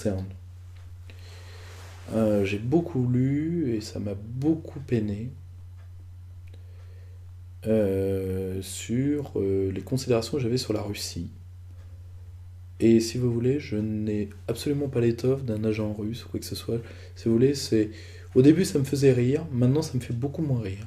concerne. J'ai beaucoup lu et ça m'a beaucoup peiné sur les considérations que j'avais sur la Russie. Et si vous voulez, je n'ai absolument pas l'étoffe d'un agent russe ou quoi que ce soit. Si vous voulez, c'est... Au début, ça me faisait rire, maintenant, ça me fait beaucoup moins rire.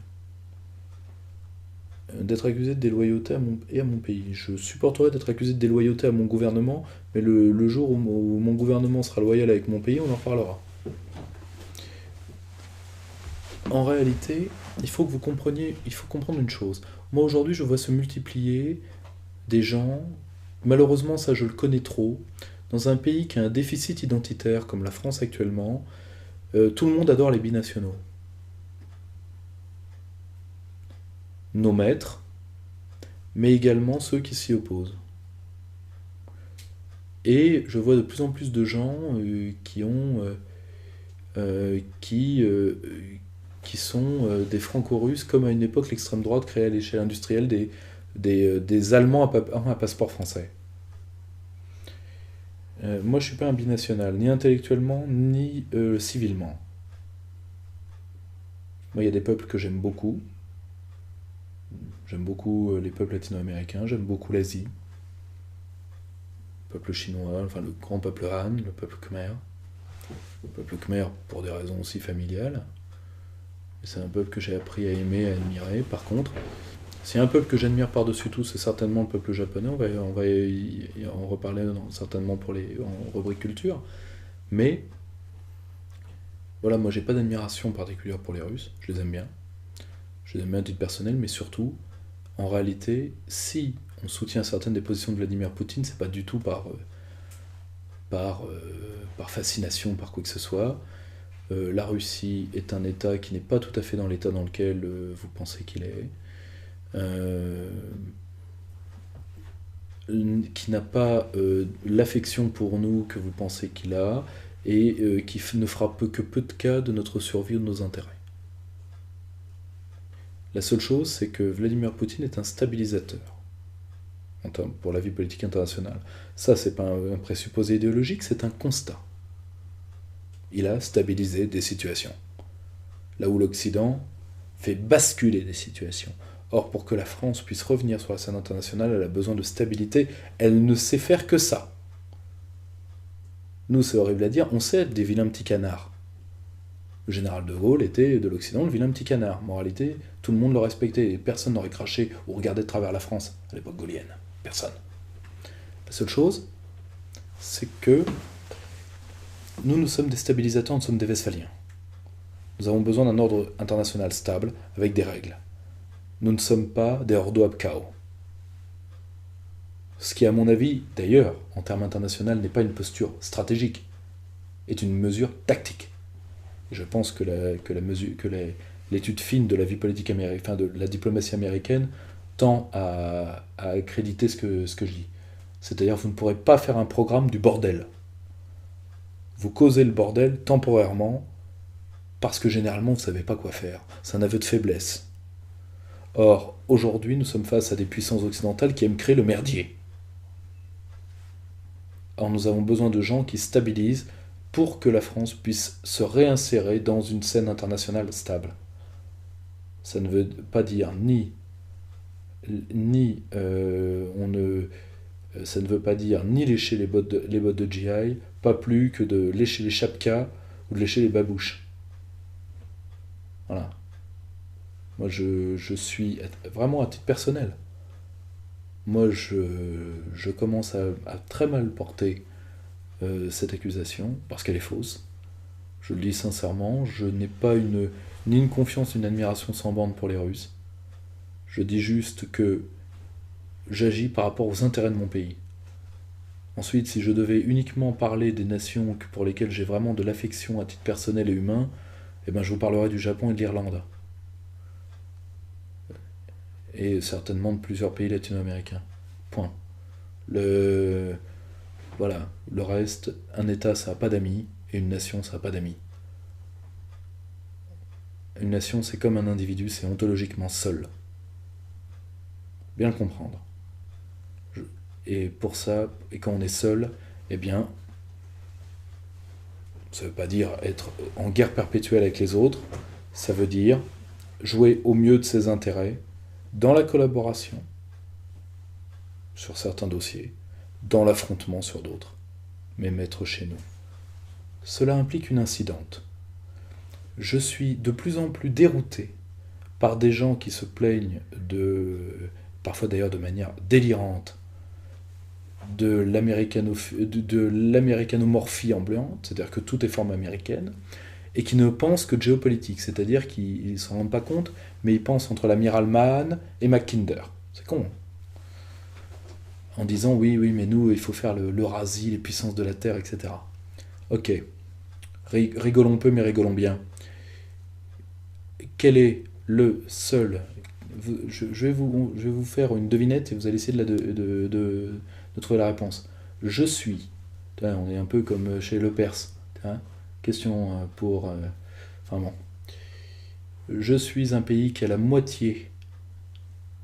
D'être accusé de déloyauté à mon pays. Je supporterais d'être accusé de déloyauté à mon gouvernement, mais le jour où mon gouvernement sera loyal avec mon pays, on en reparlera. En réalité, il faut que vous compreniez, il faut comprendre une chose. Moi aujourd'hui, je vois se multiplier des gens, malheureusement ça je le connais trop, dans un pays qui a un déficit identitaire comme la France actuellement, tout le monde adore les binationaux. Nos maîtres, mais également ceux qui s'y opposent. Et je vois de plus en plus de gens qui sont des franco-russes, comme à une époque l'extrême droite créait à l'échelle industrielle des Allemands à passeport français. Moi, je suis pas un binational, ni intellectuellement, ni civilement. Moi, il y a des peuples que j'aime beaucoup. J'aime beaucoup les peuples latino-américains, j'aime beaucoup l'Asie, le peuple chinois, enfin le grand peuple Han, le peuple Khmer. Le peuple Khmer pour des raisons aussi familiales. C'est un peuple que j'ai appris à aimer, à admirer. Par contre, c'est un peuple que j'admire par-dessus tout, c'est certainement le peuple japonais. On va en reparler certainement en rubrique culture. Mais voilà, moi j'ai pas d'admiration particulière pour les Russes. Je les aime bien. Je les aime bien à titre personnel, mais surtout, en réalité, si on soutient certaines des positions de Vladimir Poutine, c'est pas du tout par fascination, par quoi que ce soit. La Russie est un État qui n'est pas tout à fait dans l'État dans lequel vous pensez qu'il est. Euh, qui n'a pas l'affection pour nous que vous pensez qu'il a, et qui ne fera que peu de cas de notre survie ou de nos intérêts. La seule chose, c'est que Vladimir Poutine est un stabilisateur pour la vie politique internationale. Ça, c'est pas un présupposé idéologique, c'est un constat. Il a stabilisé des situations. Là où l'Occident fait basculer des situations. Or, pour que la France puisse revenir sur la scène internationale, elle a besoin de stabilité. Elle ne sait faire que ça. Nous, c'est horrible à dire, on sait être des vilains petits canards. Le général de Gaulle était de l'Occident le vilain petit canard. Moralité, tout le monde le respectait et personne n'aurait craché ou regardé de travers la France à l'époque gaullienne. Personne. La seule chose, c'est que nous sommes des stabilisateurs, nous sommes des Westphaliens. Nous avons besoin d'un ordre international stable, avec des règles. Nous ne sommes pas des Ordo ab Chao. Ce qui, à mon avis, d'ailleurs, en termes internationaux, n'est pas une posture stratégique, est une mesure tactique. Et je pense que l'étude fine de la vie politique américaine, enfin de la diplomatie américaine, tend à accréditer ce que je dis. C'est-à-dire, vous ne pourrez pas faire un programme du bordel. Vous causez le bordel temporairement, parce que généralement, vous ne savez pas quoi faire. C'est un aveu de faiblesse. Or, aujourd'hui, nous sommes face à des puissances occidentales qui aiment créer le merdier. Or, nous avons besoin de gens qui stabilisent pour que la France puisse se réinsérer dans une scène internationale stable. Ça ne veut pas dire ni on ne, ça ne veut pas dire ni lécher les bottes de GI, pas plus que de lécher les chapkas ou de lécher les babouches. Voilà. Moi, je suis vraiment à titre personnel. Moi, je commence à très mal porter cette accusation parce qu'elle est fausse. Je le dis sincèrement, je n'ai pas ni une confiance ni une admiration sans borne pour les Russes. Je dis juste que j'agis par rapport aux intérêts de mon pays. Ensuite, si je devais uniquement parler des nations pour lesquelles j'ai vraiment de l'affection à titre personnel et humain, eh ben, je vous parlerai du Japon et de l'Irlande. Et certainement de plusieurs pays latino-américains. Point. Le... Voilà. Le reste, un État, ça n'a pas d'amis, et une nation, ça n'a pas d'amis. Une nation, c'est comme un individu, c'est ontologiquement seul. Bien le comprendre. Et pour ça, et quand on est seul, eh bien, Ça ne veut pas dire être en guerre perpétuelle avec les autres, ça veut dire jouer au mieux de ses intérêts, dans la collaboration sur certains dossiers, dans l'affrontement sur d'autres, mais mettre chez nous. Cela implique une incidente. Je suis de plus en plus dérouté par des gens qui se plaignent parfois d'ailleurs de manière délirante, de l'américanomorphie ambiante, c'est-à-dire que tout est forme américaine, et qui ne pensent que de géopolitique, c'est-à-dire qu'ils ne s'en rendent pas compte, mais ils pensent entre l'amiral Mahan et Mackinder. C'est con. En disant oui, mais nous, il faut faire l'Eurasie, les puissances de la Terre, etc. Ok, rigolons peu, mais rigolons bien. Quel est le seul... Je vais vous faire une devinette et vous allez essayer de trouver la réponse. Je suis... On est un peu comme chez Le Perse. Question pour... Enfin bon. Je suis un pays qui a la moitié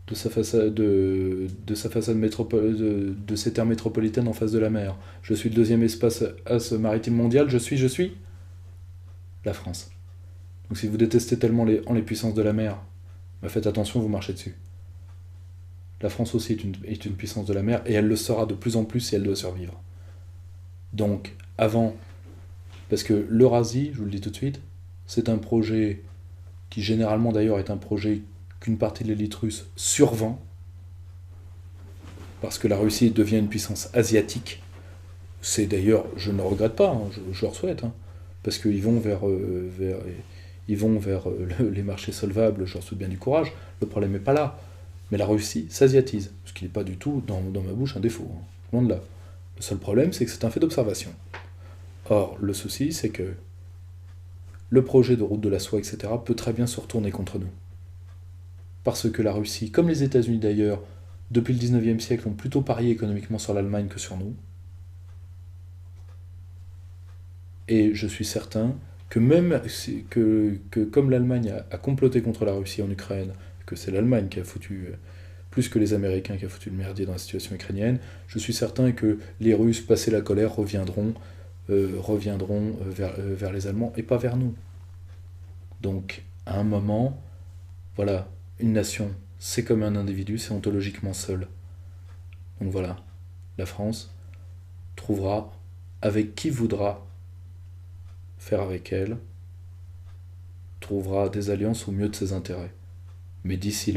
de sa façade, de ses terres métropolitaines en face de la mer. Je suis le deuxième espace maritime mondial. Je suis la France. Donc si vous détestez tellement les puissances de la mer, bah faites attention, vous marchez dessus. La France aussi est une puissance de la mer, et elle le sera de plus en plus si elle doit survivre. Donc, avant, parce que l'Eurasie, je vous le dis tout de suite, c'est un projet qui généralement d'ailleurs est un projet qu'une partie de l'élite russe survend, parce que la Russie devient une puissance asiatique. C'est d'ailleurs, je ne le regrette pas, hein, je leur souhaite, hein, parce qu'ils vont vers les marchés solvables, je leur souhaite bien du courage, le problème n'est pas là. Mais la Russie s'asiatise, ce qui n'est pas du tout dans ma bouche un défaut, hein, loin de là. Le seul problème, c'est que c'est un fait d'observation. Or, le souci, c'est que le projet de route de la soie, etc., peut très bien se retourner contre nous. Parce que la Russie, comme les États-Unis d'ailleurs, depuis le 19e siècle, ont plutôt parié économiquement sur l'Allemagne que sur nous. Et je suis certain que même que comme l'Allemagne a comploté contre la Russie en Ukraine, que c'est l'Allemagne qui a foutu, plus que les Américains, qui a foutu le merdier dans la situation ukrainienne, je suis certain que les Russes, passé la colère, reviendront vers les Allemands et pas vers nous. Donc, à un moment, voilà, une nation, c'est comme un individu, c'est ontologiquement seul. Donc voilà, la France trouvera avec qui voudra faire avec elle, trouvera des alliances au mieux de ses intérêts. Mais d'ici là,